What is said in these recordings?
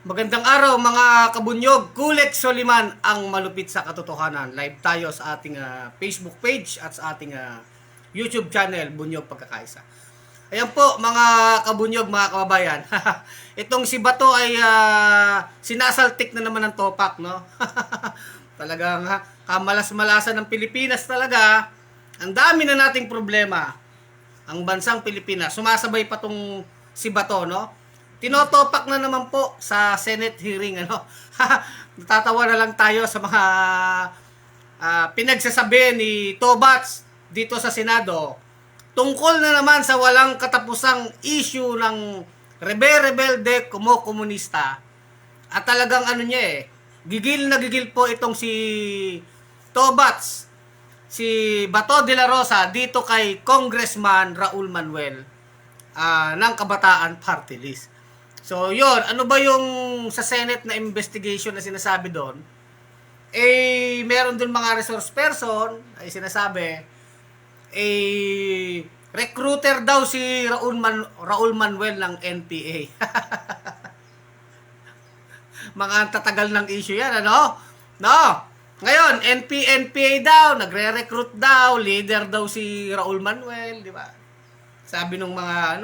Magandang araw mga kabunyog, Kulik Soliman ang malupit sa katotohanan. Live tayo sa ating Facebook page at sa ating YouTube channel, Bunyog Pagkakaisa. Ayan po mga kabunyog, mga kababayan. Itong si Bato ay sinasaltik na naman ng topak, no? Talagang kamalas-malasan ng Pilipinas talaga. Ang dami na nating problema. Ang bansang Pilipinas, sumasabay pa tong si Bato, no? Tinotopak na naman po sa Senate hearing, ano. Natatawa na lang tayo sa mga pinagsasabi ni Tobats dito sa Senado tungkol na naman sa walang katapusang issue ng rebelde komunista. At talagang ano niya gigil na gigil po itong si Tobats, si Bato de la Rosa dito kay Congressman Raul Manuel ng Kabataan Party List. So, yun. Ano ba yung sa Senate na investigation na sinasabi doon? Meron doon mga resource person ay sinasabi, recruiter daw si Raul Manuel ng NPA. Mga tatagal ng issue yan, ano? No? Ngayon, NPA daw, nagre-recruit daw, leader daw si Raul Manuel, di ba? Sabi nung mga,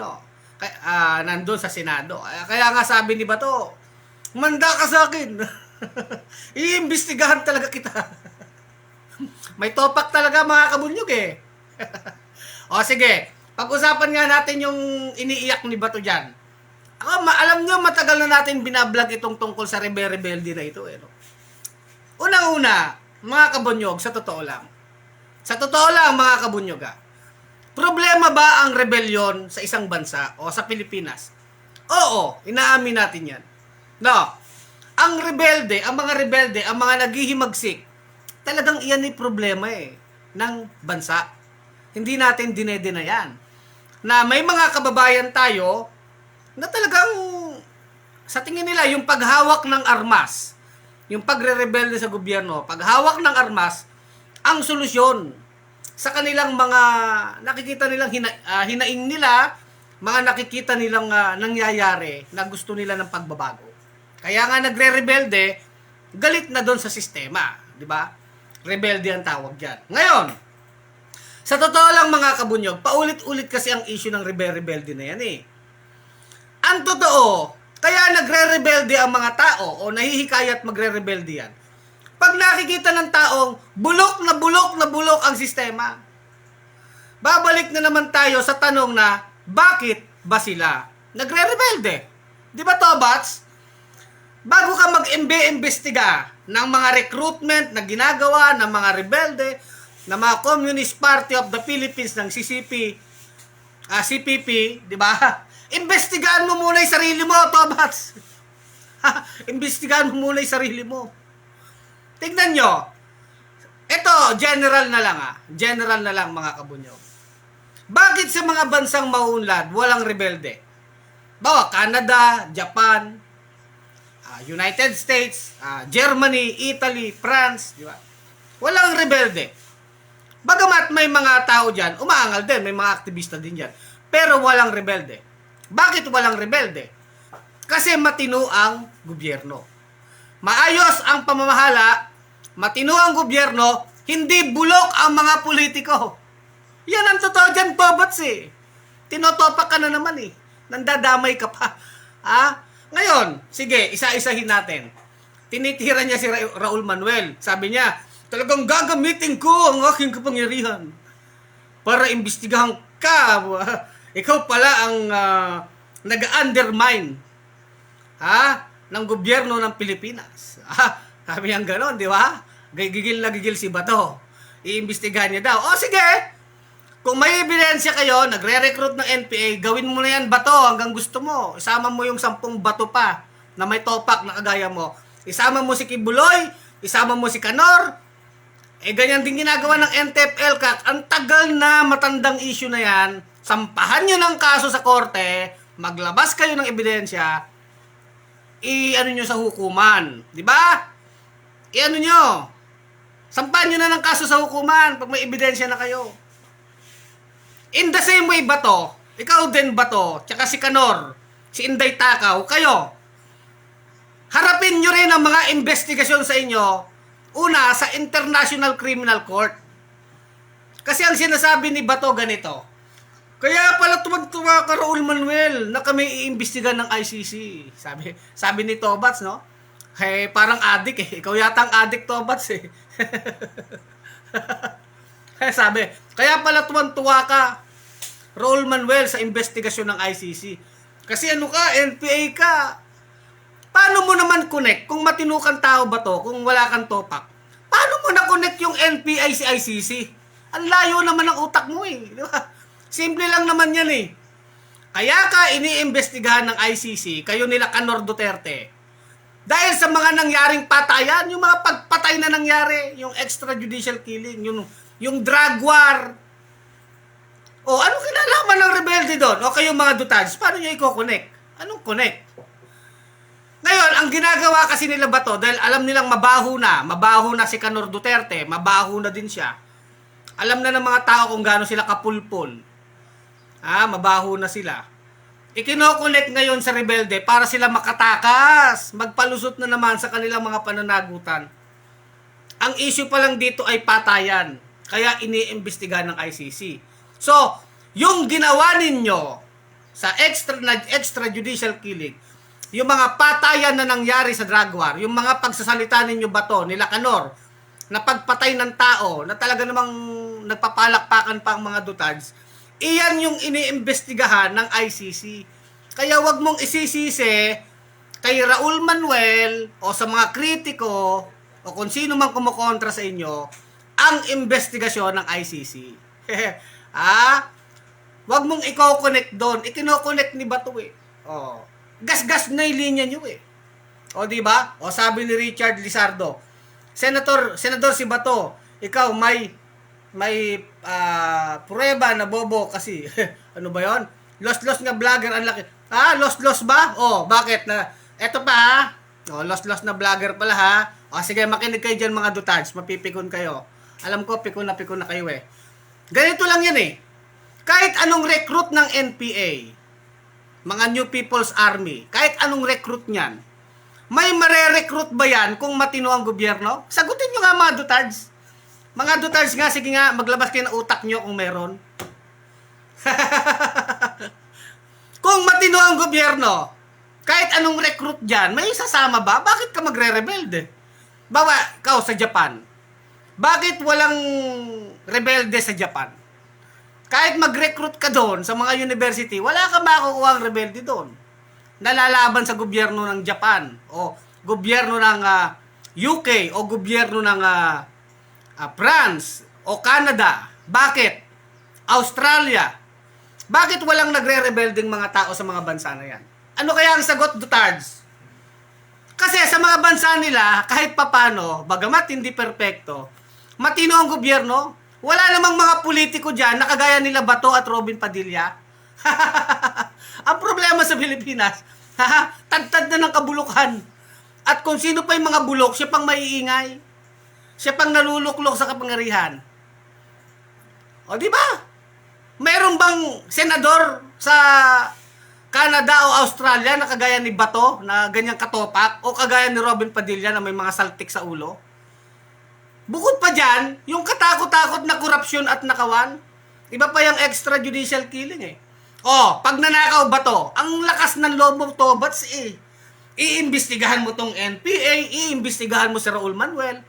nandun sa Senado. Kaya nga sabi ni Bato, manda ka sa akin. Iimbestigahan talaga kita. May topak talaga mga kabunyog O sige, pag-usapan nga natin yung iniiyak ni Bato dyan. Alam nyo, matagal na natin binablog itong tungkol sa rebelde na ito. No? Unang-una, mga kabunyog, sa totoo lang. Sa totoo lang, mga kabunyog, problema ba ang rebellion sa isang bansa o sa Pilipinas? Oo, inaamin natin yan. No, ang mga rebelde, ang mga naghihimagsik, talagang iyan ay problema ng bansa. Hindi natin dinedena yan. Na may mga kababayan tayo na talagang sa tingin nila yung paghawak ng armas, yung pagre-rebelde sa gobyerno, paghawak ng armas, ang solusyon sa kanilang mga nakikita nilang hinaing nila, mga nakikita nilang nangyayari na gusto nila ng pagbabago. Kaya nga nagre-rebelde, galit na doon sa sistema, di ba? Rebelde ang tawag diyan. Ngayon, sa totoo lang mga kabunyog, paulit-ulit kasi ang issue ng rebelde na yan Ang totoo, kaya nagre-rebelde ang mga tao o nahihikayat magre-rebelde yan. Pag nakikita ng taong bulok na bulok ang sistema, babalik na naman tayo sa tanong na, bakit ba sila nagre-rebelde? Di ba, Tobats? Bago ka mag-imbestiga ng mga recruitment na ginagawa ng mga rebelde, ng mga Communist Party of the Philippines ng CPP, di ba? Imbestigahan mo muna yung sarili mo, Tobats. Imbestigahan mo muna yung sarili mo. Tignan nyo. Ito, general na lang General na lang mga kabunyog. Bakit sa mga bansang mauunlad walang rebelde? Bawa, Canada, Japan, United States, Germany, Italy, France, di ba? Walang rebelde. Bagamat may mga tao dyan, umaangal din, may mga aktivista din dyan. Pero walang rebelde. Bakit walang rebelde? Kasi matino ang gobyerno. Maayos ang pamamahala, matino ang gobyerno, hindi bulok ang mga politiko. Yan ang totoo dyan, Tobats Tinotopak ka na naman Nandadamay ka pa. Ngayon, sige, isa-isahin natin. Tinitira niya si Raul Manuel. Sabi niya, talagang gagamitin ko ang aking kapangyarihan para imbestigahan ka. Ikaw pala ang nag-undermine ng gobyerno ng Pilipinas. Sabi niyang gano'n, di ba? Gigil na gigil si Bato. Iimbestigahan niya daw. O sige, kung may ebidensya kayo, nagre-recruit ng NPA, gawin mo na yan, Bato, hanggang gusto mo. Isama mo yung 10 bato pa na may topak na kagaya mo. Isama mo si Kibuloy, isama mo si Canor. Ganyan din ginagawa ng NTFL. Ang tagal na matandang issue na yan. Sampahan nyo ng kaso sa korte, maglabas kayo ng ebidensya, i-ano nyo sa hukuman. Di ba? I-ano nyo. Sampahan nyo na ng kaso sa hukuman pag may ebidensya na kayo. In the same way, Bato, ikaw din Bato, tsaka si Canor, si Inday Takaw, kayo. harapin nyo rin ang mga investigasyon sa inyo, una, sa International Criminal Court. Kasi ang sinasabi ni Bato ganito, kaya pala tuwag-tuwa ka, Raul Manuel, na kami iimbestigan ng ICC. Sabi ni Tobats, no? Hey, parang adik eh. Ikaw yata ang adik, Tobats eh. Sabi, kaya pala tuwang-tuwa ka, Raul Manuel, sa investigasyon ng ICC. Kasi ano ka, NPA ka. Paano mo naman connect? Kung matinukan tao ba to, kung wala kang topak, paano mo na-connect yung NPA si ICC? Ang layo naman ng utak mo eh. Di ba? Simple lang naman yan eh. Kaya ka iniimbestigahan ng ICC, kayo nila Kanor Duterte. Dahil sa mga nangyaring patayan, yung mga pagpatay na nangyari, yung extrajudicial killing, yung drug war. O, anong kinalaman ng rebelde doon? O kayong mga Dutads, paano nyo i-connect? Anong connect? Ngayon, ang ginagawa kasi nila Bato, dahil alam nilang mabaho na si Kanor Duterte, mabaho na din siya. Alam na ng mga tao kung gaano sila kapulpol. Mabaho na sila. Ikino-connect ngayon sa rebelde para sila makatakas, magpalusot na naman sa kanilang mga pananagutan. Ang issue pa lang dito ay patayan, kaya iniimbestigahan ng ICC. So, yung ginawa ninyo sa extrajudicial killing, yung mga patayan na nangyari sa drug war, yung mga pagsasalita ninyo Bato, nila Kanor, na pagpatay ng tao, na talaga namang nagpapalakpakan pa ang mga Dutads, iyan yung iniimbestigahan ng ICC. Kaya wag mong isisisi kay Raul Manuel o sa mga kritiko o kung sino man kumukontra sa inyo ang investigasyon ng ICC. Wag mong i-connect doon. Ikino-connect ni Bato eh. Gas-gas na yung linya nyo eh. O di ba? O sabi ni Richard Lizardo, Senador si Bato, ikaw may prueba na bobo kasi ano ba yon? Lost nga vlogger ang laki. Lost ba? Bakit na? Eto pa lost na vlogger pala ha. Sige, makinig kayo diyan mga Dutads, mapipikon kayo. Alam ko pikon na kayo eh. Ganito lang yan eh. Kahit anong recruit ng NPA, mga New People's Army, kahit anong recruit niyan, may mare-recruit ba yan kung matino ang gobyerno? Sagutin nyo nga mga Dutads. Mga Dutads nga, sige nga, maglabas kayo ng utak nyo kung meron. Kung matino ang gobyerno, kahit anong recruit dyan, may sasama ba? Bakit ka magre-rebelde? Bawa, ikaw sa Japan. Bakit walang rebelde sa Japan? Kahit mag-recruit ka doon sa mga university, wala ka makukuha ang rebelde doon. Nalalaban sa gobyerno ng Japan, o gobyerno ng UK, o gobyerno ng France, o Canada. Bakit? Australia. Bakit walang nagre-rebelding mga tao sa mga bansa na yan? Ano kaya ang sagot, Dutads? Kasi sa mga bansa nila, kahit papano, bagamat hindi perpekto, matino ang gobyerno, wala namang mga politiko dyan na kagaya nila Bato at Robin Padilla. Ang problema sa Pilipinas, tagtad na ng kabulukan. At kung sino pa yung mga bulok, siya pang maiingay. Siya pang naluluklok sa kapangyarihan. O di ba? Mayroon bang senador sa Canada o Australia na kagaya ni Bato na ganyang katopak o kagaya ni Robin Padilla na may mga saltik sa ulo? Bukod pa dyan, yung katakot-takot na korupsyon at nakawan, iba pa yung extrajudicial killing eh. Pag nanakaw Bato, ang lakas ng loob mo Tobats eh. Iimbestigahan mo tong NPA, iimbestigahan mo si Raul Manuel.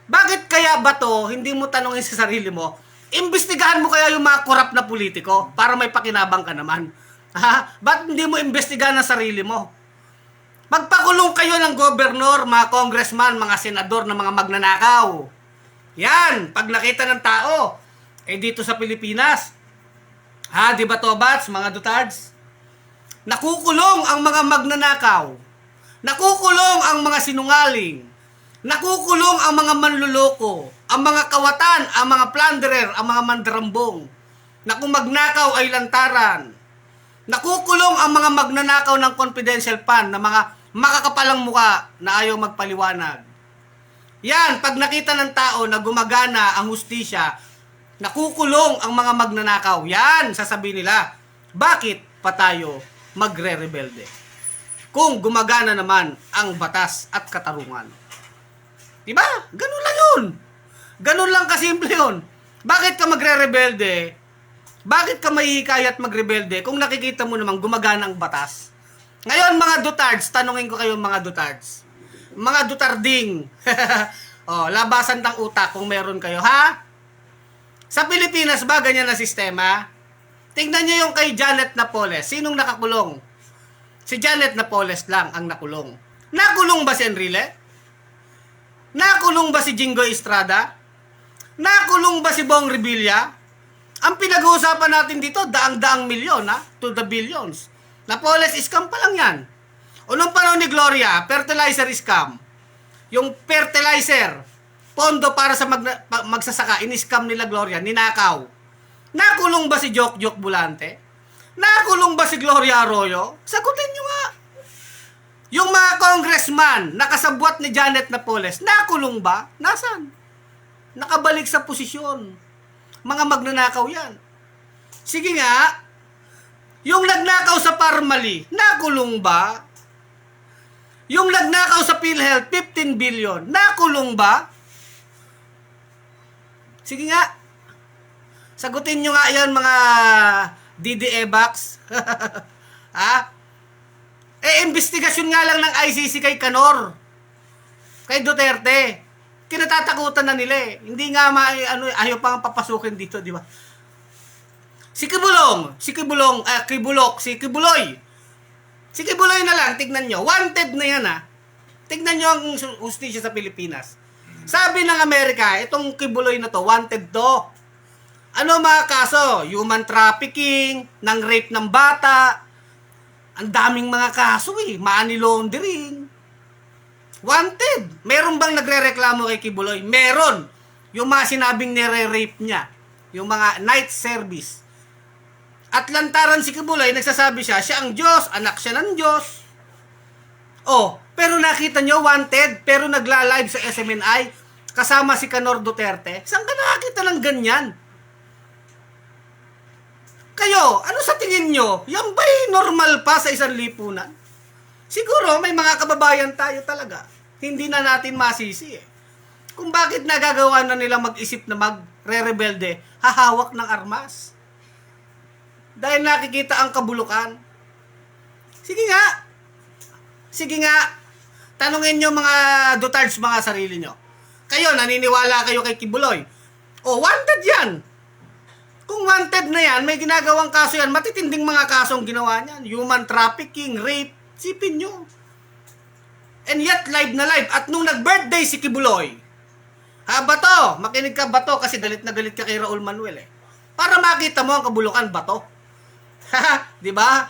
Bakit kaya Bato, hindi mo tanongin sa sarili mo, imbestigahan mo kaya yung mga korap na politiko para may pakinabang ka naman? Ba't hindi mo imbestigahan ang sarili mo? Magpakulong kayo ng gobernador, mga congressman, mga senador na mga magnanakaw. Yan, pag nakita ng tao, dito sa Pilipinas, di ba Tobats, mga Dutads? Nakukulong ang mga magnanakaw. Nakukulong ang mga sinungaling. Nakukulong ang mga manluloko, ang mga kawatan, ang mga plunderer, ang mga mandarambong. Na kung magnakaw ay lantaran. Nakukulong ang mga magnanakaw ng confidential fund na mga makakapalang muka na ayaw magpaliwanag. Yan, pag nakita ng tao na gumagana ang hustisya, nakukulong ang mga magnanakaw. Yan, sasabihin nila, bakit pa tayo magre-rebelde? kung gumagana naman ang batas at katarungan. Diba? Ganun lang yun. Ganun lang kasimple yun. Bakit ka magre-rebelde? Bakit ka mahihikayat magrebelde kung nakikita mo namang gumagana ang batas? Ngayon mga Dutards, tanungin ko kayo mga Dutards. Mga Dutarding. Labasan ng utak kung meron kayo, ha? Sa Pilipinas ba ganyan na sistema? Tingnan niyo yung kay Janet Napoles. Sinong nakakulong? Si Janet Napoles lang ang nakulong. Nakulong ba si Enrile? Nakulong ba si Jinggoy Estrada? Nakulong ba si Bong Revilla? Ang pinag-uusapan natin dito, daang-daang milyon, ha? To the billions. Napoles, scam pa lang yan. O nung panahon ni Gloria, fertilizer scam. Yung fertilizer, pondo para sa magsasaka, in-scam nila Gloria, ninakaw. Nakulong ba si Jok Bulante? Nakulong ba si Gloria Arroyo? Sagutin nyo nga. Yung mga congressman, nakasabwat ni Janet Napoles, nakulong ba? Nasaan? Nakabalik sa posisyon. Mga magnanakaw yan. Sige nga, yung nagnakaw sa Parmali, nakulong ba? Yung nagnakaw sa PhilHealth, 15 billion, nakulong ba? Sige nga, sagutin nyo nga yan mga DDE-backs. Ha? Investigasyon nga lang ng ICC kay Canor, kay Duterte. Kinatatakutan na nila eh. Hindi nga ayaw pang papasukin dito, di ba? Si Kibuloy. Si Kibuloy na lang, tignan nyo. Wanted na yan, ha. Tignan nyo ang hustisya sa Pilipinas. Sabi ng Amerika, itong Kibuloy na to, wanted to. Ano mga kaso? Human trafficking, ng rape ng bata. Ang daming mga kaso eh. Money laundering. Wanted. Meron bang nagre-reklamo kay Kibuloy? Meron. Yung mga sinabing nire-rape niya. Yung mga night service. At lantaran si Kibuloy, nagsasabi siya ang Diyos, anak siya ng Diyos. Pero nakita nyo, wanted, pero nagla-live sa SMNI, kasama si Canor Duterte. Saan ka nakakita ng ganyan? Kayo, ano sa tingin nyo? Yan ba'y normal pa sa isang lipunan? Siguro may mga kababayan tayo talaga. Hindi na natin masisi eh. Kung bakit nagagawa na nila mag-isip na magre-rebelde, hahawak ng armas. Dahil nakikita ang kabulukan. Sige nga. Tanungin nyo mga Dutards, mga sarili nyo. Kayo, naniniwala kayo kay Kibuloy? Wanted yan. Kung wanted na yan, may ginagawang kaso yan, matitinding mga kasong ginawa niyan. Human trafficking, rape, sipin nyo. And yet, live na live. At nung nag-birthday si Kibuloy, Bato, makinig ka Bato, kasi galit na galit ka kay Raul Manuel eh. Para makita mo ang kabulukan, Bato. Di ba?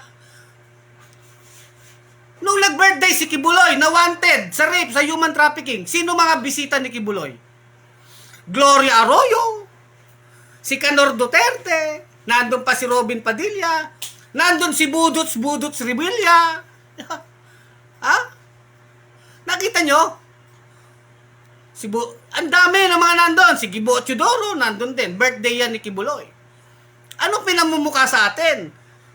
Nung nag-birthday si Kibuloy, na wanted sa rape, sa human trafficking, sino mga bisita ni Kibuloy? Gloria Arroyo, si Canor Duterte, nandun pa si Robin Padilla, nandun si Budots Revilla. Ha? Nakita nyo? Ang dami ng mga nandun. Si Gibo Chodoro, nandun din. Birthday yan ni Kibuloy. Ano pinamumuka sa atin?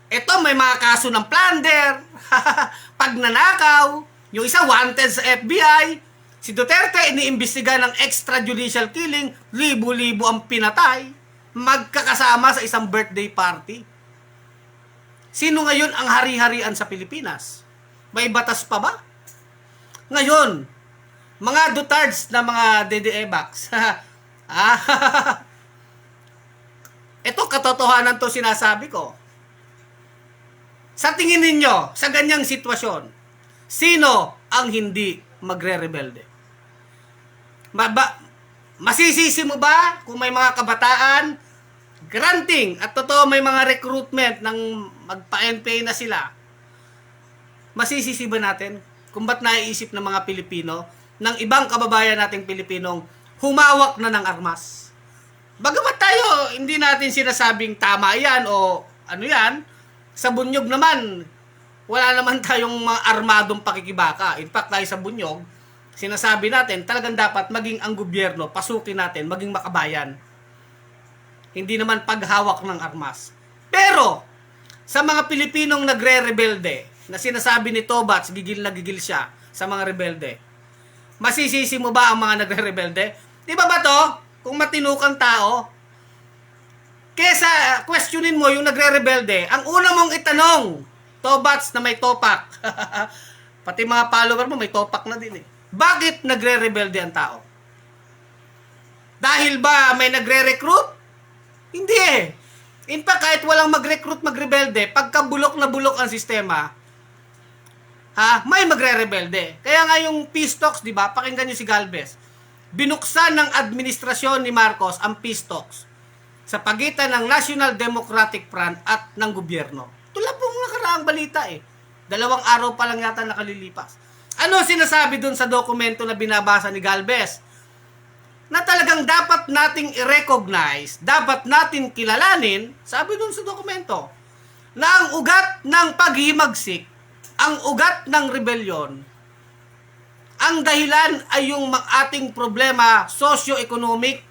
Ito, may mga kaso ng plunder, pagnanakaw, yung isa wanted sa FBI, si Duterte iniimbestiga ng extrajudicial killing, libo-libo ang pinatay, magkakasama sa isang birthday party. Sino ngayon ang hari-harian sa Pilipinas? May batas pa ba? Ngayon, mga Dutards na mga DDE-backs, ito katotohanan to sinasabi ko. Sa tingin ninyo, sa ganyang sitwasyon, sino ang hindi magre-rebelde? Masisisi mo ba kung may mga kabataan, granting, at totoo may mga recruitment ng magpa-NPA na sila? Masisisi ba natin kung ba't naiisip ng mga Pilipino, ng ibang kababayan nating Pilipinong humawak na ng armas? Bagamat tayo, hindi natin sinasabing tama yan o ano yan, sa Bunyog naman, wala naman tayong mga armadong pakikibaka. In fact, tayo sa Bunyog, sinasabi natin, talagang dapat maging ang gobyerno, pasukin natin, maging makabayan. Hindi naman paghawak ng armas. Pero, sa mga Pilipinong nagre-rebelde, na sinasabi ni Tobats, gigil na gigil siya sa mga rebelde. Masisisi mo ba ang mga nagre-rebelde? Di ba ba to? Kung matino kang tao, kesa questionin mo yung nagre-rebelde, ang una mong itanong, Tobats na may topak. Pati mga follower mo may topak na din eh. Bakit nagre-rebelde ang tao? Dahil ba may nagre-recruit? Hindi eh. In fact, kahit walang mag-recruit, mag-rebelde, pagka bulok na bulok ang sistema, may magre-rebelde. Kaya nga yung peace talks, di ba? Pakinggan nyo si Galvez. Binuksan ng administrasyon ni Marcos ang peace talks sa pagitan ng National Democratic Front at ng gobyerno. Ito lang pong nakaraang balita eh. 2 araw pa lang yata nakalilipas. Ano sinasabi dun sa dokumento na binabasa ni Galvez? Na talagang dapat nating i-recognize, dapat natin kilalanin, sabi dun sa dokumento, na ang ugat ng paghimagsik, ang ugat ng rebellion, ang dahilan ay yung ating problema socio-economic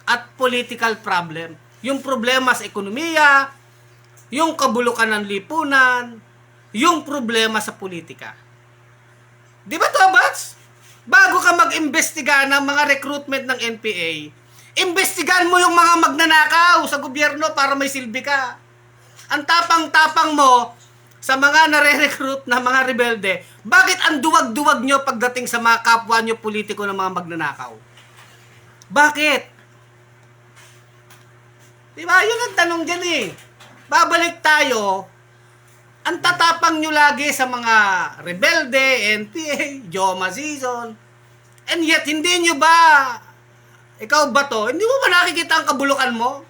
at political problem. Yung problema sa ekonomiya, yung kabulukan ng lipunan, yung problema sa politika. Di ba, Tobats? Bago ka mag-imbestiga ng mga recruitment ng NPA, imbestigahan mo yung mga magnanakaw sa gobyerno para may silbi ka. Ang tapang-tapang mo sa mga nare-recruit na mga rebelde, bakit ang duwag-duwag nyo pagdating sa mga kapwa nyo politiko ng mga magnanakaw? Bakit? Diba? Yun ang tanong dyan eh. Babalik tayo, ang tatapang nyo lagi sa mga rebelde, NPA, Joma Season, and yet hindi nyo ba, ikaw ba to, hindi mo ba nakikita ang kabulukan mo?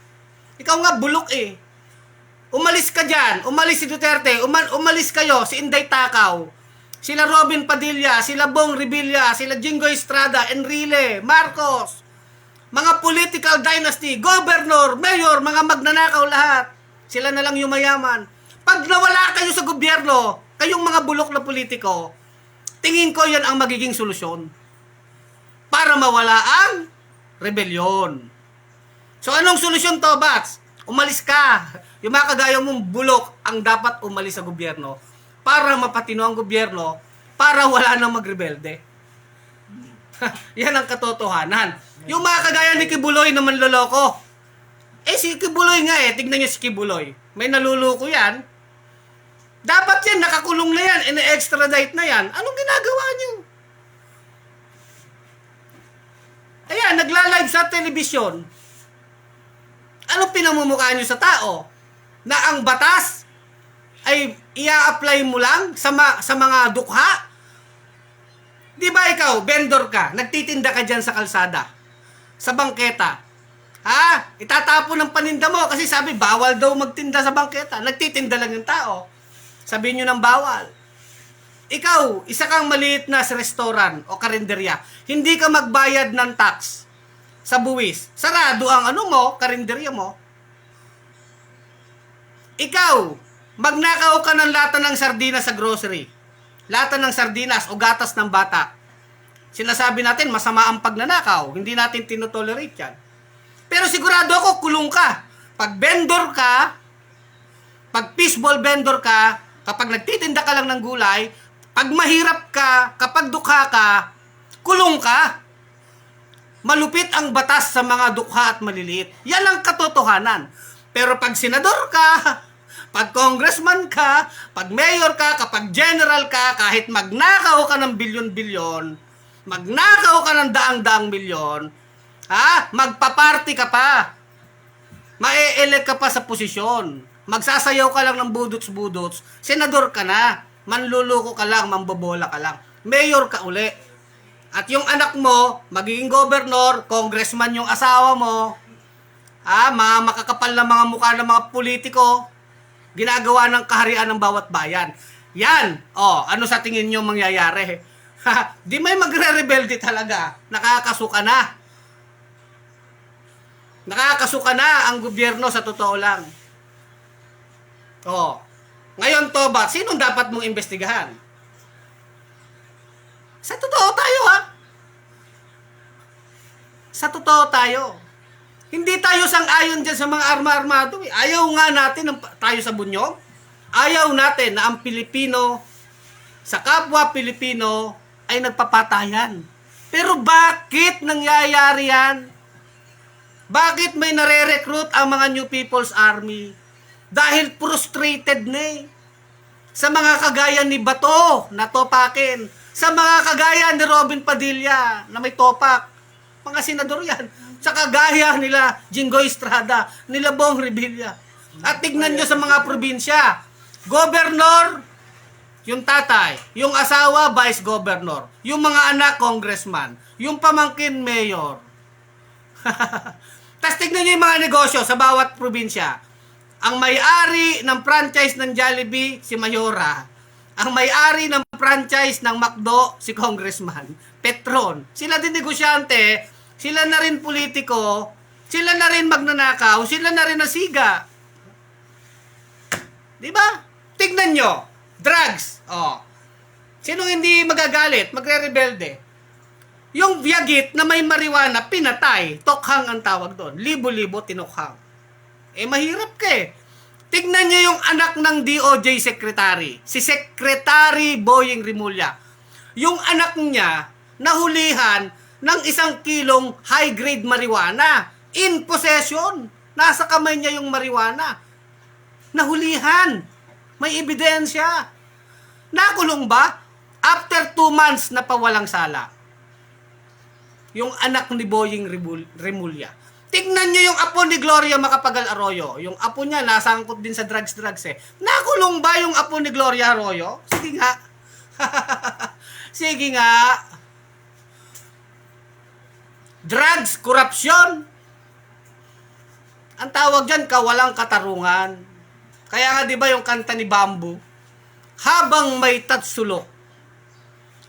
Ikaw nga bulok eh. Umalis ka dyan, umalis si Duterte, umalis kayo, si Inday Takaw, sila Robin Padilla, sila Bong Revilla, sila Jingo Estrada, Enrile, Marcos, mga political dynasty, governor, mayor, mga magnanakaw lahat. Sila na lang yung mayaman. Pag nawala kayo sa gobyerno, kayong mga bulok na politiko, tingin ko yan ang magiging solusyon para mawala ang rebellion. So anong solusyon, Tobats? Umalis ka. Yung mga kagaya mong bulok ang dapat umalis sa gobyerno para mapatino ang gobyerno para wala nang magrebelde. Yan ang katotohanan. Yung mga kagaya ni Kibuloy na manloloko. Si Kibuloy nga eh. Tignan nyo si Kibuloy. May naluluko yan. Dapat yan, nakakulong na yan, ine-extradite na yan. Anong ginagawa nyo? Ayan, nagla-live sa telebisyon. Anong pinamumukha nyo sa tao? Na ang batas ay ia-apply mo lang sa mga dukha? Di ba ikaw, vendor ka, nagtitinda ka dyan sa kalsada, sa bangketa. Itatapon ng paninda mo kasi sabi, bawal daw magtinda sa bangketa. Nagtitinda lang yung tao. Sabihin nyo ng bawal. Ikaw, isa kang maliit na restaurant o karinderya. Hindi ka magbayad ng tax sa buwis. Sarado ang karinderya mo. Ikaw, magnakaw ka ng lata ng sardinas sa grocery. Lata ng sardinas o gatas ng bata. Sinasabi natin, masama ang pagnanakaw. Hindi natin tinotolerate yan. Pero sigurado ako, kulong ka. Pag vendor ka, pag fishball vendor ka, kapag nagtitinda ka lang ng gulay, pag mahirap ka, kapag dukha ka, kulong ka. Malupit ang batas sa mga dukha at maliliit. Yan ang katotohanan. Pero pag senador ka, pag congressman ka, pag mayor ka, kapag general ka, kahit magnakaw ka ng bilyon-bilyon, magnakaw ka ng daang-daang milyon, magpaparty ka pa, mae-elect ka pa sa posisyon, magsasayaw ka lang ng budots-budots, senador ka na, manluluko ka lang, mambobola ka lang, mayor ka uli. At yung anak mo, magiging gobernador, congressman yung asawa mo, mga makakapal na mga mukha ng mga politiko, ginagawa ng kaharian ng bawat bayan. Yan, ano sa tingin nyo mangyayari? Di may magre-rebelde talaga, nakakasuka na. Nakakasuka na ang gobyerno sa totoo lang. Ngayon, Toba, sinong dapat mong imbestigahan? Sa totoo tayo, Sa totoo tayo. Hindi tayo sang-ayon dyan sa mga arma-armado. Ayaw nga natin tayo sa bunyog. Ayaw natin na ang Pilipino sa kapwa Pilipino ay nagpapatayan. Pero bakit nangyayari yan? Bakit may nare-recruit ang mga New People's Army? Dahil frustrated na eh. Sa mga kagaya ni Bato na topakin. Sa mga kagaya ni Robin Padilla na may topak. Mga senador yan. Sa kagaya nila Jinggoy Estrada, nila Bong Revilla. At tignan nyo sa mga probinsya. Governor, yung tatay, yung asawa, vice governor, yung mga anak, congressman, yung pamangkin, mayor. Tapos tignan nyo yung mga negosyo sa bawat probinsya. Ang may-ari ng franchise ng Jollibee, si Mayora. Ang may-ari ng franchise ng McDo, si Congressman. Petron. Sila din negosyante, sila na rin politiko, sila na rin magnanakaw, sila na rin nasiga. Diba? Tignan nyo. Drugs. Oh. Sino hindi magagalit? Magre-rebelde. Yung Viagit na may marijuana, pinatay. Tokhang ang tawag doon. Libo-libo tinokhang. Eh, mahirap ka eh. Tignan nyo yung anak ng DOJ Secretary. Si Secretary Boying Rimulya. Yung anak niya, nahulihan ng 1 kilong high-grade marijuana. In possession. Nasa kamay niya yung marijuana. Nahulihan. May ebidensya. Nakulong ba? After 2 months na pawalang sala. Yung anak ni Boying Rimulya. Tignan nyo yung apo ni Gloria Macapagal Arroyo. Yung apo niya, nasangkot din sa drugs eh. Nakulong ba yung apo ni Gloria Arroyo? Sige nga. Sige nga. Drugs, korupsyon. Ang tawag dyan, kawalang katarungan. Kaya nga di ba yung kanta ni Bamboo? Habang may tatsulok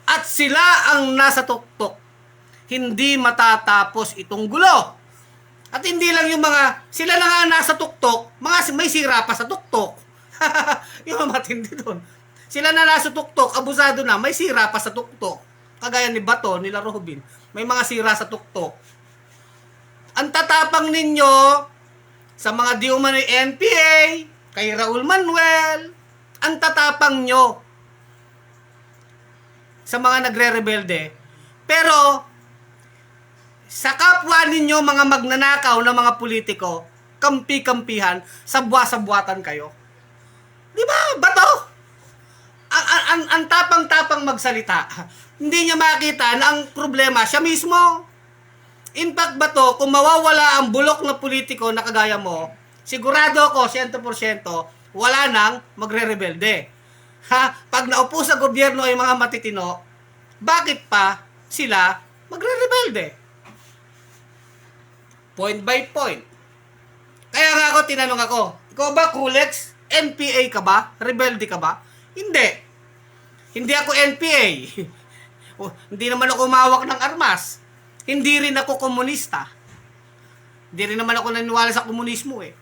at sila ang nasa tuktok, hindi matatapos itong gulo. At hindi lang yung mga, sila na nga nasa tuktok, mga may sira pa sa tuktok. Yung matindi doon. Sila na nasa tuktok, abusado na, may sira pa sa tuktok. Kagaya ni Bato, nila Robin, may mga sira sa tuktok. Ang tatapang ninyo sa mga di umano'y NPA, kay Raul Manuel, ang tatapang nyo sa mga nagre-rebelde. Pero, sa kapwa ninyo mga magnanakaw na mga politiko, kampi-kampihan, sabwa-sabwatan kayo. Di ba? Bato? Ang tapang-tapang magsalita. Hindi niya makita na ang problema siya mismo. In fact, Bato, kung mawawala ang bulok na politiko na kagaya mo, sigurado ako, 100%, wala nang magre-rebelde. Ha? Pag naupo sa gobyerno ay mga matitino, bakit pa sila magre-rebelde? Point by point. Kaya nga ako, tinanong ako, ikaw ba, Kulex? NPA ka ba? Rebelde ka ba? Hindi. Hindi ako NPA. Hindi naman ako umawak ng armas. Hindi rin ako komunista. Hindi rin naman ako naniwala sa komunismo eh.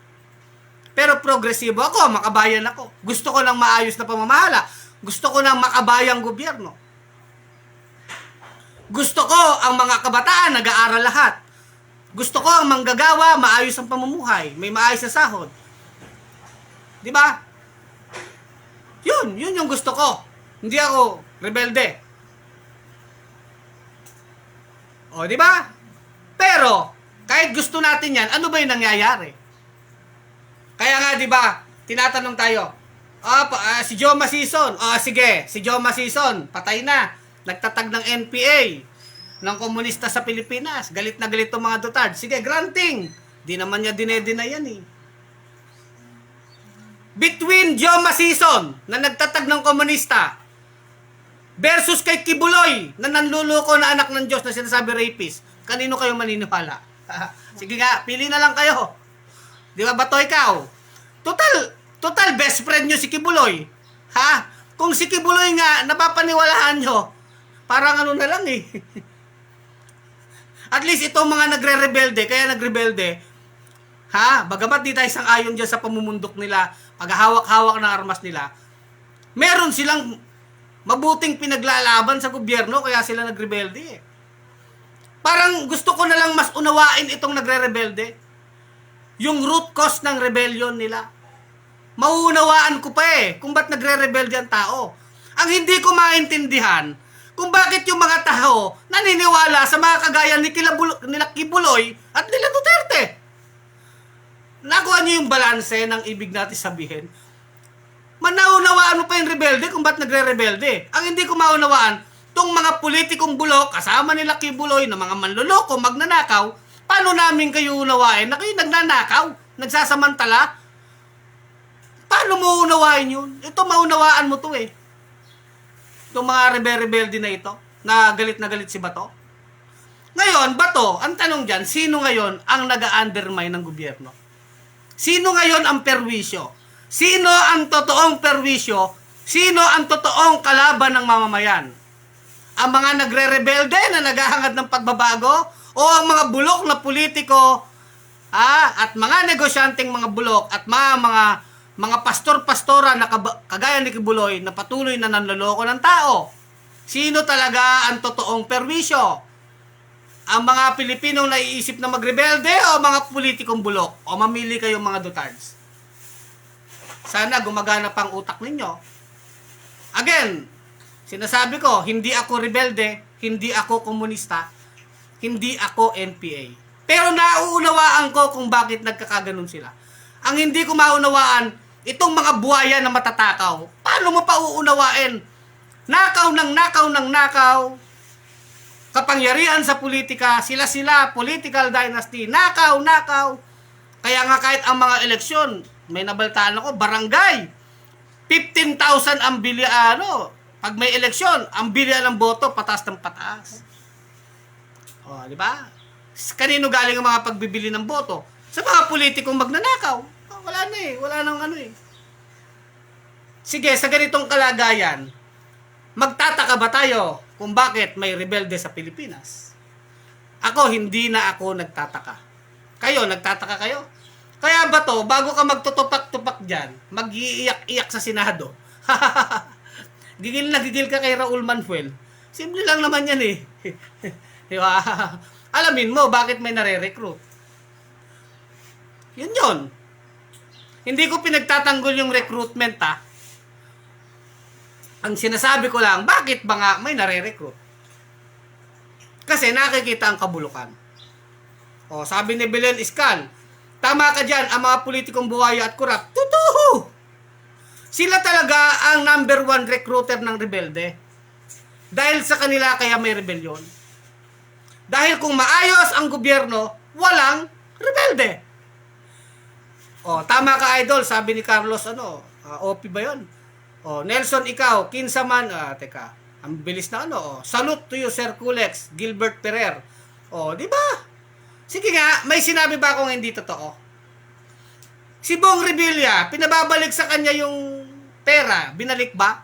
Pero progresibo ako, makabayan ako. Gusto ko ng maayos na pamamahala. Gusto ko ng makabayang gobyerno. Gusto ko ang mga kabataan nag-aaral lahat. Gusto ko ang manggagawa, maayos ang pamumuhay, may maayos na sahod. Di ba? Yun yung gusto ko. Hindi ako rebelde. O, di ba? Pero, kahit gusto natin yan, ano ba yung nangyayari? Kaya nga, di ba, tinatanong tayo, si Joe Masison, sige, si Joe Masison, patay na, nagtatag ng NPA, ng komunista sa Pilipinas, galit na galit itong mga Duterte, sige, granting, di naman niya dinedena yan eh. Between Joe Masison, na nagtatag ng komunista, versus kay Kibuloy, na nanluloko na anak ng Diyos na sinasabi rapist, kanino kayo maniniwala? Sige nga, pili na lang kayo. Di ba, Bato, ikaw? Total best friend nyo si Kibuloy. Ha? Kung si Kibuloy nga, napapaniwalaan nyo, parang ano na lang eh. At least itong mga nagre-rebelde, kaya nagrebelde, ha? Bagamat di tayo sang-ayon dyan sa pamumundok nila, paghahawak-hawak ng armas nila, meron silang mabuting pinaglalaban sa gobyerno, kaya sila nagrebelde eh. Parang gusto ko na lang mas unawain itong nagre-rebelde. Yung root cause ng rebellion nila. Mauunawaan ko pa eh, kung ba't nagre-rebelde ang tao. Ang hindi ko maintindihan, kung bakit yung mga tao naniniwala sa mga kagaya ni nila Kibuloy at nila Duterte. Nakuha niyo yung balanse ng ibig natin sabihin. Manaunawaan mo pa yung rebelde kung ba't nagre-rebelde. Ang hindi ko maunawaan, tong mga politikong bulok, kasama nila Kibuloy na mga manloloko, magnanakaw, paano namin kayo unawain na kayo nagnanakaw, nagsasamantala? Paano mo unawain yun? Ito, maunawaan mo to eh. Itong mga rebelde na ito, na galit si Bato. Ngayon, Bato, ang tanong dyan, sino ngayon ang nag-undermine ng gobyerno? Sino ngayon ang perwisyo? Sino ang totoong perwisyo? Sino ang totoong kalaban ng mamamayan? Ang mga nagre-rebelde na naghahangad ng pagbabago? O ang mga bulok na politiko at mga negosyanteng mga bulok at mga pastor-pastora na kagaya ni Kibuloy na patuloy na nanloloko ng tao? Sino talaga ang totoong perwisyo? Ang mga Pilipinong naiisip na magrebelde o mga politikong bulok? O mamili kayong mga Dutards? Sana gumagana pang utak ninyo. Again, sinasabi ko, hindi ako rebelde, hindi ako komunista, hindi ako NPA. Pero nauunawaan ko kung bakit nagkakaganon sila. Ang hindi ko maunawaan, itong mga buhaya na matatakaw, paano mo pa uunawain? Nakaw ng nakaw, kapangyarihan sa politika, sila, political dynasty, nakaw. Kaya nga kahit ang mga eleksyon, may nabaltaan ako, barangay, 15,000 ang bilya, pag may eleksyon, ang bilya ng boto, patas ng patas. O, di ba? Kanino galing ang mga pagbibili ng boto? Sa mga politikong magnanakaw. Wala na eh, wala nang Sige, sa ganitong kalagayan, magtataka ba tayo kung bakit may rebelde sa Pilipinas? Ako, hindi na ako nagtataka. Kayo, nagtataka kayo? Kaya ba to, bago ka magtutupak-tupak dyan, mag-iiyak-iyak sa Senado, gigil na gigil ka kay Raul Manuel, simple lang naman yan eh. Diba? Alamin mo, bakit may nare-recruit? Yun. Hindi ko pinagtatanggol yung recruitment Ang sinasabi ko lang, bakit ba nga may nare-recruit? Kasi nakikita ang kabulukan. O, sabi ni Belen Iscal, tama ka dyan, ang mga politikong buhaya at kurap, totoo! Sila talaga ang number 1 recruiter ng rebelde. Dahil sa kanila kaya may rebellion. Dahil kung maayos ang gobyerno, walang rebelde. O, tama ka idol, sabi ni Carlos, OP ba yun? O, Nelson, ikaw, kinsaman, teka, ang bilis na salute to you, Sir Kulex, Gilbert Ferrer. O, di ba? Sige nga, may sinabi ba akong hindi totoo? Si Bong Revilla, pinababalik sa kanya yung pera, binalik ba?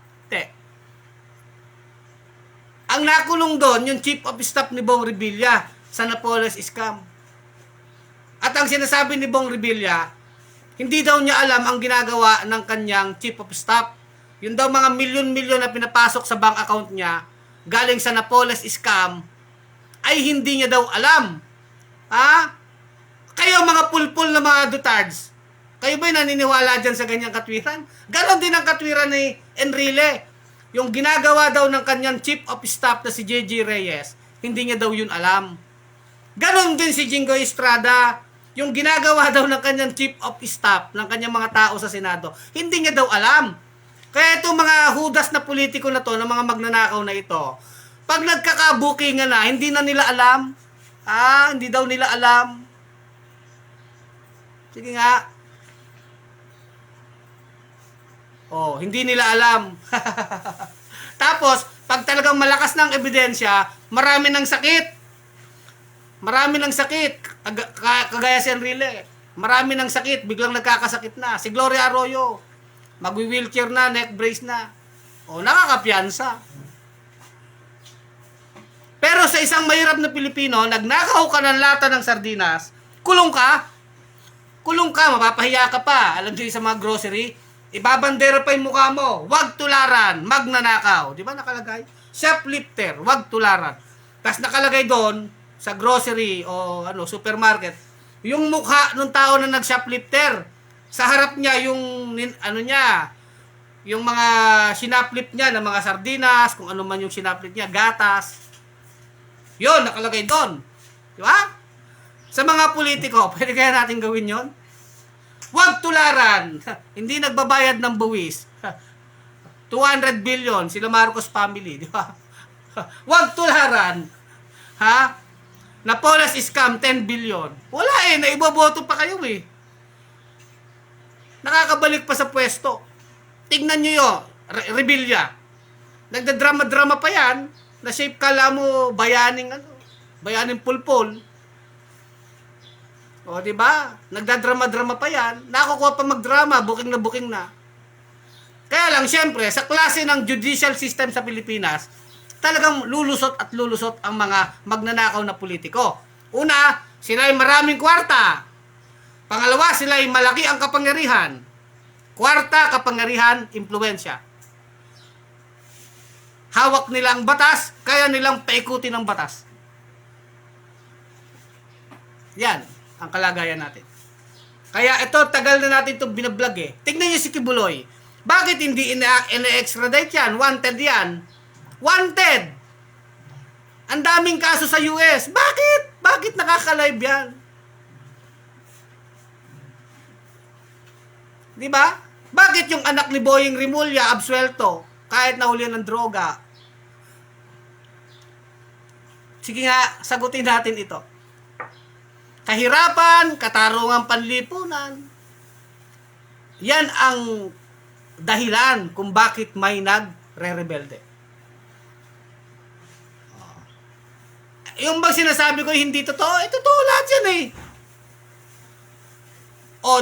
Ang nakulong doon, yung chief of staff ni Bong Revilla sa Napoles scam. At ang sinasabi ni Bong Revilla, hindi daw niya alam ang ginagawa ng kanyang chief of staff. Yung daw mga milyon-milyon na pinapasok sa bank account niya, galing sa Napoles scam, ay hindi niya daw alam. Kayo mga pulpul na mga Dutards, kayo ba'y naniniwala dyan sa ganyang katwiran? Ganon din ang katwiran ni Enrile. Yung ginagawa daw ng kanyang chief of staff na si JJ Reyes, hindi niya daw yun alam. Ganon din si Jingo Estrada. Yung ginagawa daw ng kanyang chief of staff, ng kanyang mga tao sa Senado, hindi niya daw alam. Kaya itong mga hudas na politiko na to, ng mga magnanakaw na ito, pag nagkakabukingan na, hindi na nila alam. Hindi daw nila alam. Sige nga. Hindi nila alam. Tapos, pag talagang malakas ng ebidensya, marami ng sakit. Kagaya si Enrile. Marami ng sakit, biglang nagkakasakit na. Si Gloria Arroyo, magwi-wheelchair na, neck brace na. Nakakapiyansa. Pero sa isang mahirap na Pilipino, nagnakaw ka ng lata ng sardinas, kulong ka, mapapahiya ka pa. Alam niyo sa mga grocery, ibabandera pa yung mukha mo, wag tularan, magnanakaw. Di ba nakalagay? Shoplifter, wag tularan. Tapos nakalagay doon, sa grocery o supermarket, yung mukha ng tao na nag-shoplifter. Sa harap niya, yung yung mga sinaplip niya ng mga sardinas, kung ano man yung sinaplip niya, gatas. Yun, nakalagay doon. Di ba? Sa mga politiko, pwede kaya natin gawin yon? Huwag tularan. Hindi nagbabayad ng buwis. 200 billion, sila Marcos family, di ba? Huwag tularan. Ha? Napolas scam, 10 billion. Wala naiboboto pa kayo Nakakabalik pa sa pwesto. Tignan nyo yun, Rebilla. Nagdadrama-drama pa yan, na shape kala mo bayaning pulpol. O, di ba? Nagdadrama-drama pa yan, nakukuha pa magdrama, booking na. Kaya lang, syempre, sa klase ng judicial system sa Pilipinas, talagang lulusot ang mga magnanakaw na politiko. Una, sila ay maraming kwarta. Pangalawa, sila ay malaki ang kapangyarihan. Kwarta, kapangyarihan, impluwensya. Hawak nila ang batas, kaya nilang paikutin ang batas. Yan ang kalagayan natin. Kaya ito, tagal na natin itong binablog Tignan niyo si Kibuloy. Bakit hindi ina-extradite yan? Wanted yan. Wanted! Ang daming kaso sa US. Bakit? Bakit nakaka-live yan? Di ba? Bakit yung anak ni Boying Rimulya absuelto kahit nahuli ng droga? Sige nga, sagutin natin ito. Kahirapan, katarungang panlipunan. Yan ang dahilan kung bakit may nagre-rebelde. Yung bang sinasabi ko hindi totoo? Totoo lahat yan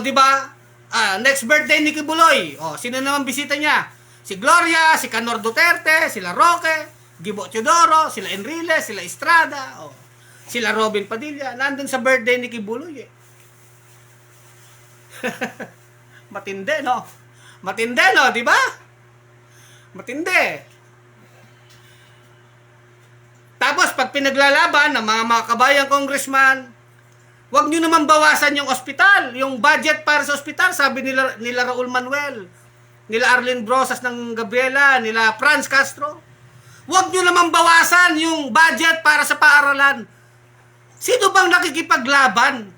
di ba? Next birthday ni Kibuloy. Sino naman bisita niya? Si Gloria, si Canor Duterte, sila Roque, Gibo Teodoro, sila Enriles, sila Estrada, sila Robin Padilla. Nandun sa birthday ni Kibuloy Matindi, no? Matindi, no? Di ba? Matindi. Tapos, pag pinaglalaban ng mga kabayang congressman, huwag nyo naman bawasan yung ospital. Yung budget para sa ospital, sabi nila Raul Manuel, nila Arlene Brosas ng Gabriela, nila Franz Castro. Huwag nyo naman bawasan yung budget para sa paaralan. Sino bang nakikipaglaban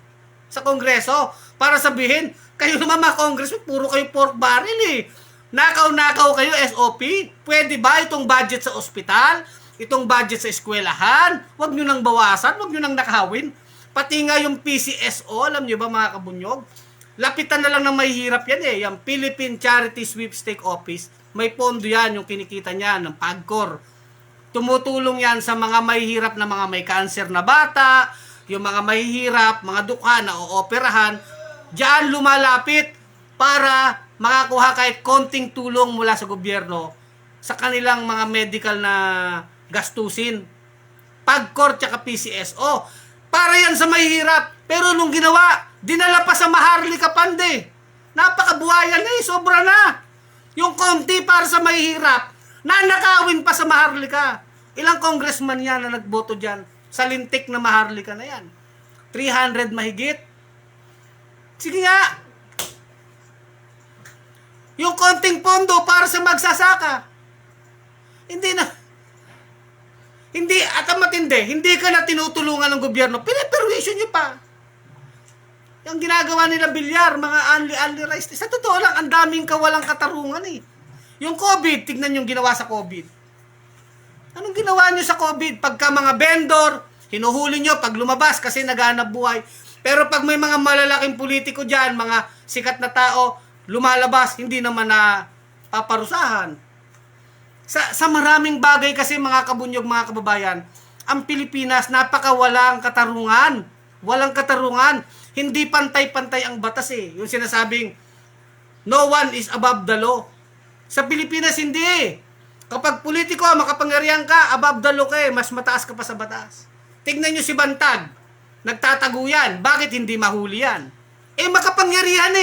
sa Kongreso para sabihin, kayo naman mga congressman, puro kayo pork barrel Nakaw-nakaw kayo, SOP. Pwede ba itong budget sa ospital? Itong budget sa eskwelahan? Huwag nyo nang bawasan, huwag nyo nang nakawin. Pati nga yung PCSO, alam nyo ba mga kabunyog? Lapitan na lang ng mahihirap yan yung Philippine Charity Sweepstake Office. May pondo yan, yung kinikita niya ng PAGCOR. Tumutulong yan sa mga mahihirap na mga may cancer na bata, yung mga mahihirap, mga dukha na ooperahan. Diyan lumalapit para makakuha kahit konting tulong mula sa gobyerno sa kanilang mga medical na gastusin. PAGCOR tsaka PCSO. Para yan sa mahihirap. Pero nung ginawa, dinala pa sa Maharlika Pande. Napakabuhayan sobra na. Yung konti para sa mahihirap, nanakawin pa sa Maharlika. Ilang congressman yan na nagboto dyan sa lintik na Maharlika na yan? 300 mahigit. Sige nga. Yung konting pondo para sa magsasaka. Hindi, at ang matindi, hindi ka na tinutulungan ng gobyerno, piniperwisyon nyo pa. Yung ginagawa nila bilyar, mga unli rice. Sa totoo lang, ang daming kawalang katarungan Yung COVID, tignan yung ginawa sa COVID. Anong ginawa nyo sa COVID? Pagka mga vendor, hinuhuli nyo pag lumabas kasi naghanap buhay. Pero pag may mga malalaking politiko dyan, mga sikat na tao, lumalabas, hindi naman na paparusahan. Sa maraming bagay kasi mga kabunyog, mga kababayan, ang Pilipinas napakawalang katarungan. Walang katarungan. Hindi pantay-pantay ang batas Yung sinasabing, no one is above the law. Sa Pilipinas hindi Kapag politiko, makapangyarihan ka, above the law ka mas mataas ka pa sa batas. Tignan nyo si Bantag. Nagtatago yan. Bakit hindi mahuli yan? Makapangyarihan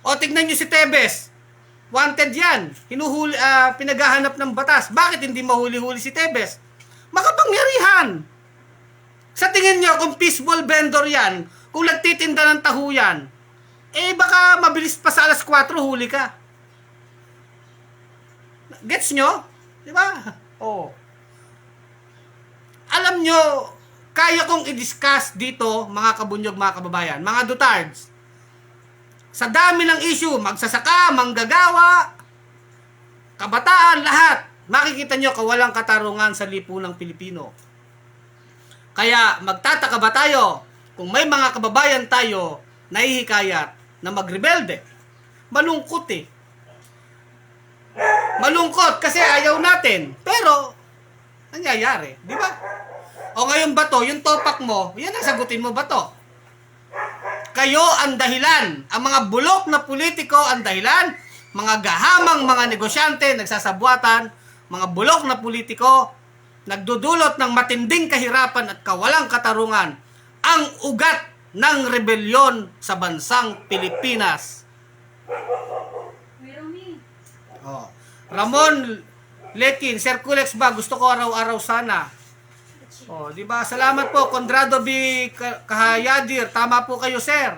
O tignan nyo si Tebes. Wanted yan. Pinaghahanap ng batas. Bakit hindi mahuli-huli si Tebes? Makapangyarihan. Sa tingin nyo, kung peaceful vendor yan, kung nagtitinda ng taho yan, baka mabilis pa sa alas 4 huli ka. Gets nyo? Di ba? Oh. Alam nyo, kaya kong i-discuss dito, mga kabunyog, mga kababayan, mga Dutards. Sa dami ng issue, magsasaka, manggagawa, kabataan, lahat. Makikita nyo kawalang katarungan sa lipunang Pilipino. Kaya magtataka ba tayo kung may mga kababayan tayo nahihikayat na magrebelde? Malungkot eh. Malungkot kasi ayaw natin. Pero, nangyayari. Di ba? O ngayon ba to, yung topak mo, yan ang sagutin mo ba to? Kayo ang dahilan. Ang mga bulok na politiko ang dahilan. Mga gahamang mga negosyante, nagsasabuatan, mga bulok na politiko, nagdudulot ng matinding kahirapan at kawalang katarungan ang ugat ng rebelyon sa bansang Pilipinas. Oh. Ramon Lekin, Sir Kulex ba, gusto ko araw-araw sana. Oh, di ba? Salamat po, Condrado B. Kahayadir. Tama po kayo, sir.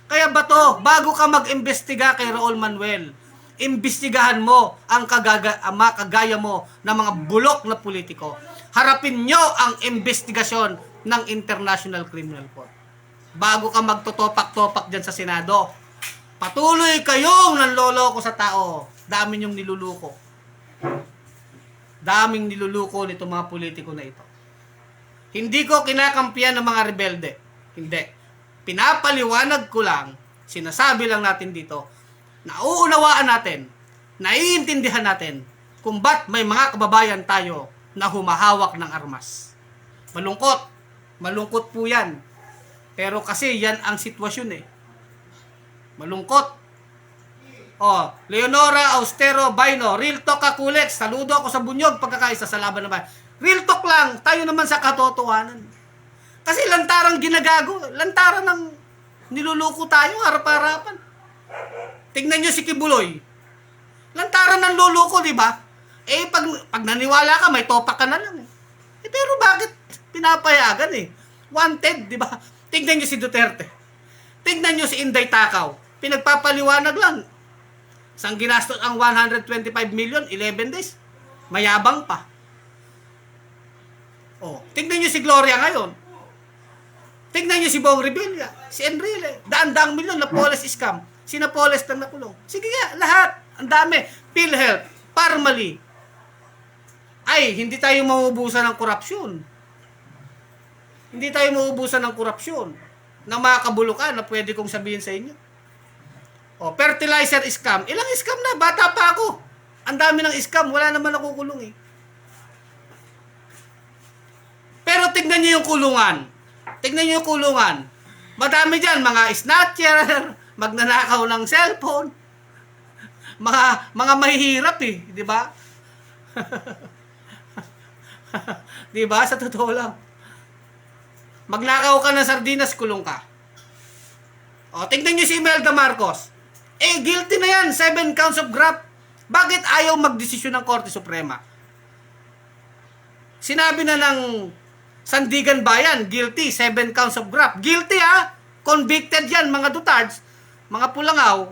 Kaya ba to, bago ka mag-imbestiga kay Raul Manuel, imbestigahan mo ang kagaya mo ng mga bulok na politiko. Harapin nyo ang investigasyon ng International Criminal Court. Bago ka magtotopak-topak dyan sa Senado. Patuloy kayong nanloloko sa tao. Dami nyong niluluko. Daming niluluko nito mga politiko na ito. Hindi ko kinakampiyan ng mga rebelde. Hindi. Pinapaliwanag ko lang, sinasabi lang natin dito, nauunawaan natin, naiintindihan natin kung ba't may mga kababayan tayo na humahawak ng armas. Malungkot. Malungkot po yan. Pero kasi yan ang sitwasyon eh. Malungkot. Oh, Leonora Austero Baino, real talk ka Kulex. Saludo ako sa bunyog pagkakaisa sa laban naman. Real talk lang, tayo naman sa katotohanan. Kasi lantarang ginagago, lantaran ng niluluko tayo harap-harapan. Tingnan nyo si Kibuloy. Lantaran ng luluko, di ba? Eh, pag naniwala ka, may topak ka na lang eh. Pero bakit pinapayagan eh? Wanted, di ba? Tingnan nyo si Duterte. Tingnan nyo si Inday Takaw. Pinagpapaliwanag lang. Sang ginastos ang 125 million, 11 days. Mayabang pa. Oh, tingnan nyo si Gloria ngayon. Tingnan nyo si Bong Revilla, si Enrile. Daan-daang milyon na Poles scam. Sina Poles lang nakulong. Sige nga, lahat. Ang dami. PhilHealth, Parmali. Ay, hindi tayo mauubusan ng korupsyon. Hindi tayo mauubusan ng korupsyon. Ng mga kabulukan na pwede kong sabihin sa inyo. O, fertilizer scam. Ilang scam na? Bata pa ako. Ang dami ng scam. Wala naman nakukulong eh. Pero tignan nyo yung kulungan. Tignan nyo yung kulungan. Madami dyan. Mga snatcher, magnanakaw ng cellphone. Mga mahihirap eh. Di ba? Di ba? Sa totoo lang. Magnakaw ka ng sardinas, kulong ka. O, tignan nyo si Imelda Marcos. Eh, guilty na yan. 7 counts of graft. Bakit ayaw magdesisyon ng Korte Suprema? Sinabi na ng Sandigan Bayan, guilty, 7 counts of graft. Guilty ha? Convicted yan, mga Dutards, mga Pulangaw.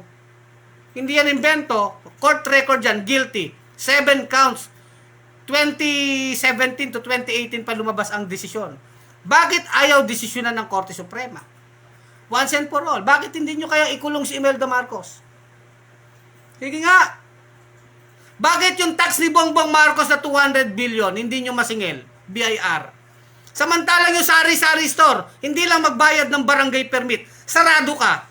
Hindi yan invento. Court record yan, guilty. 7 counts. 2017 to 2018 pa lumabas ang desisyon. Bakit ayaw desisyonan ng Korte Suprema? Once and for all. Bakit hindi nyo kaya ikulong si Imelda Marcos? Sige nga. Bakit yung tax ni Bongbong Marcos na 200 billion hindi nyo masingil? BIR. Samantalang yung sari-sari store, hindi lang magbayad ng barangay permit. Sarado ka.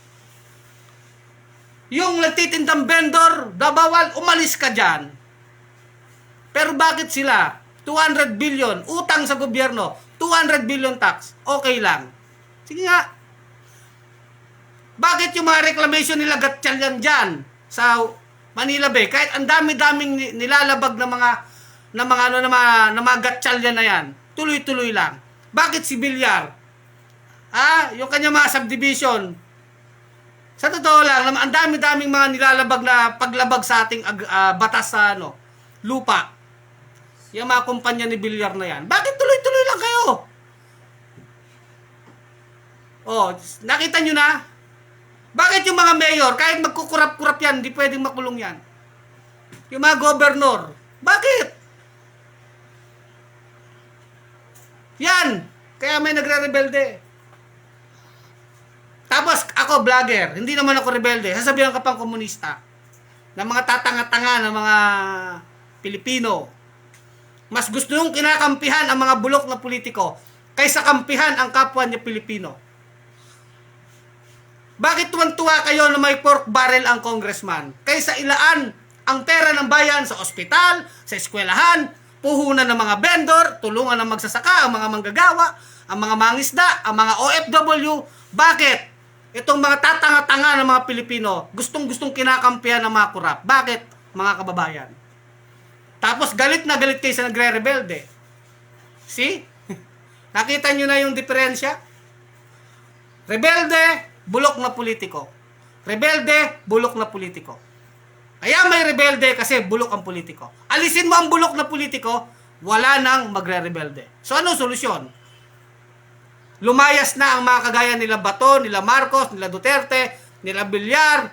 Yung nagtitindang vendor, bawal, umalis ka dyan. Pero bakit sila? 200 billion, utang sa gobyerno, 200 billion tax, okay lang. Sige nga. Bakit yung mga reclamation nila gatsalyan dyan sa Manila Bay? Kahit ang dami-daming nilalabag na mga gatsalyan na yan, tuloy-tuloy lang. Bakit si Villar? Yung kanya mga subdivision. Sa totoo lang, ang dami-daming mga nilalabag na paglabag sa ating batas sa lupa. Yung mga kumpanya ni Villar na yan. Bakit tuloy-tuloy lang kayo? Oh, nakita nyo na? Bakit yung mga mayor, kahit magkukurap-kurap yan, hindi pwedeng makulong yan? Yung mga gobernador. Bakit? Yan. Kaya may nagre-rebelde. Tapos ako vlogger, hindi naman ako rebelde. Sasabihan ka pang komunista. Na mga tatanga-tanga ng mga Pilipino. Mas gusto yung kinakampihan ang mga bulok na politiko kaysa kampihan ang kapwa niya Pilipino. Bakit tuwan-tuwa kayo na may pork barrel ang congressman? Kaysa ilaan ang pera ng bayan sa ospital, sa eskwelahan, puhunan ng mga vendor, tulungan ng magsasaka, ang mga manggagawa, ang mga mangisda, ang mga OFW. Bakit? Itong mga tatanga-tanga ng mga Pilipino, gustong-gustong kinakampihan ng mga kurap. Bakit, mga kababayan? Tapos galit na galit kayo sa nagre-rebelde. See? Nakita nyo na yung diferensya? Rebelde, bulok na politiko. Rebelde, bulok na politiko. Kaya may rebelde kasi bulok ang politiko. Alisin mo ang bulok na politiko, wala nang magre-rebelde. So ano solusyon? Lumayas na ang mga kagaya nila Bato, nila Marcos, nila Duterte, nila Villar,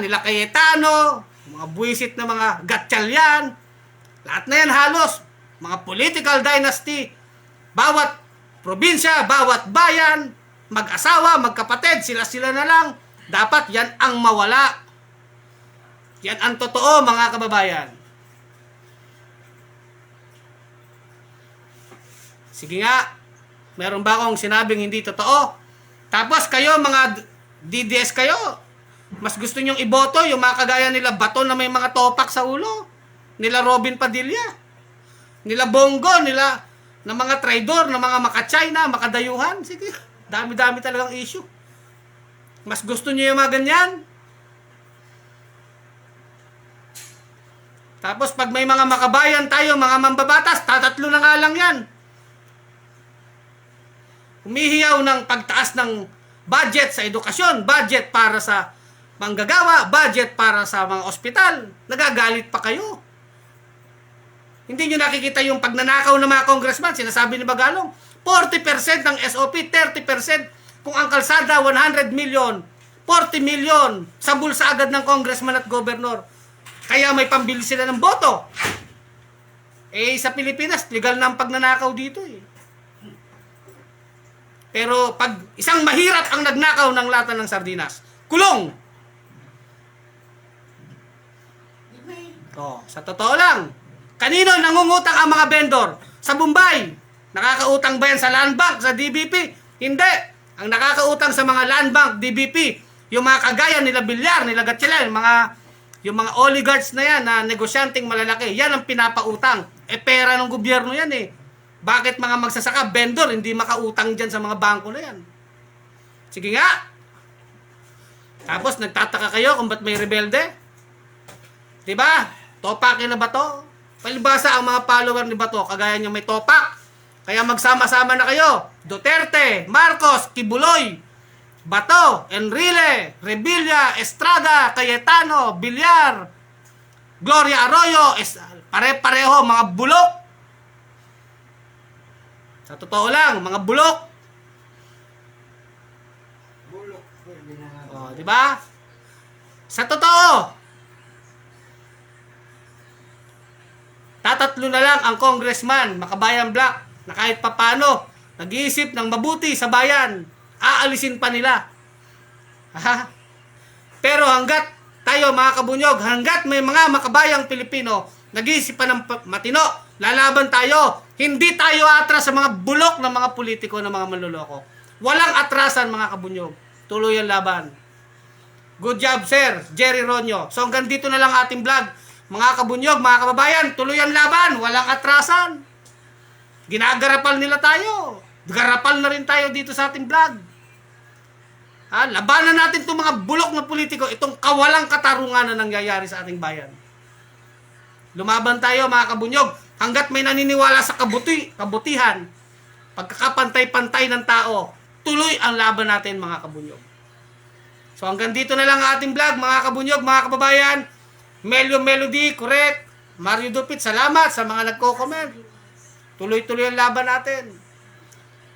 nila Cayetano, mga buwisit na mga gatsalyan. Lahat na yan halos. Mga political dynasty. Bawat probinsya, bawat bayan, mag-asawa, magkapatid, sila-sila na lang. Dapat yan ang mawala. Yan ang totoo, mga kababayan. Sige nga, meron ba akong sinabing hindi totoo? Tapos kayo, mga DDS kayo, mas gusto nyong iboto yung mga kagaya nila Bato na may mga topak sa ulo. Nila Robin Padilla. Nila Bongo, nila na mga traidor, na mga maka-China, makadayuhan. Sige, dami-dami talagang issue. Mas gusto nyo yung mga ganyan? Tapos pag may mga makabayan tayo, mga mambabatas, tatatlo na nga lang yan. Humihiyaw ng pagtaas ng budget sa edukasyon, budget para sa manggagawa, budget para sa mga ospital. Nagagalit pa kayo. Hindi nyo nakikita yung pagnanakaw ng mga congressman, sinasabi ni Bagalong, 40% ng SOP, 30%. Kung ang kalsada, 100 million, 40 million sa bulsa agad ng congressman at gobernador. Kaya may pambili sila ng boto. Sa Pilipinas, legal na ang pagnanakaw dito eh. Pero pag isang mahirap ang nagnakaw ng lata ng sardinas, kulong! Sa totoo lang, kanino nangungutang ang mga vendor? Sa Bombay. Nakakautang ba yan sa Land Bank, sa DBP? Hindi. Ang nakakautang sa mga Land Bank, DBP, yung mga kagaya nila Villar, nila Gatchalian, yung mga oligarchs na yan, na negosyanteng malalaki, yan ang pinapautang. Pera ng gobyerno yan eh. Bakit mga magsasaka, vendor, hindi makautang dyan sa mga bangko na yan? Sige nga. Tapos nagtataka kayo kung ba't may rebelde? Diba? Topakin na ba to? Palibasa ang mga follower ni Bato, kagaya niya may topak. Kaya magsama-sama na kayo. Duterte, Marcos, Kibuloy, Bato, Enrile, Revilla, Estrada, Cayetano, Villar, Gloria Arroyo, pare-pareho mga bulok. Sa totoo lang, mga bulok. Di ba? Sa totoo, tatatlo na lang ang congressman, Makabayan Black, na kahit papano, nag-iisip ng mabuti sa bayan, aalisin pa nila. Pero hanggat tayo mga kabunyog, hanggat may mga makabayang Pilipino, nag-iisip pa ng matino, lalaban tayo. Hindi tayo atras sa mga bulok ng mga politiko, ng mga manloloko. Walang atrasan mga kabunyog. Tuloy ang laban. Good job, sir. Jerry Ronyo. So hanggang dito na lang ating vlog. Mga kabunyog, mga kababayan, tuloy ang laban. Walang atrasan. Ginagarapal nila tayo. Garapal na rin tayo dito sa ating vlog. Labanan natin itong mga bulok na politiko, itong kawalang katarungan na nangyayari sa ating bayan. Lumaban tayo mga kabunyog. Hanggat may naniniwala sa kabutihan, pagkakapantay-pantay ng tao, tuloy ang laban natin mga kabunyog. So hanggang dito na lang ang ating vlog mga kabunyog, mga kababayan. Melio Melody, correct. Mario Dupit, salamat sa mga nagko-comment. Tuloy-tuloy ang laban natin.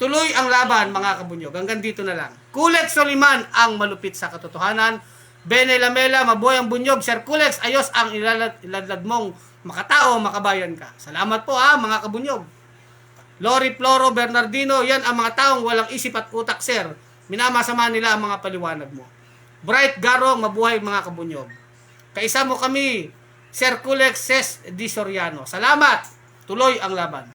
Tuloy ang laban mga kabunyog. Hanggang dito na lang. Kulet Soliman ang malupit sa katotohanan. Bene Lamela, mabuhay ang bunyog. Sir Kulex, ayos ang iladlad mong makatao, makabayan ka. Salamat po ha, mga kabunyog. Lori Floro Bernardino, yan ang mga taong walang isip at utak, sir. Minamasama nila ang mga paliwanag mo. Bright Garong, mabuhay mga kabunyog. Kaisa mo kami, Sir Kulex Ses Di Soriano. Salamat. Tuloy ang laban.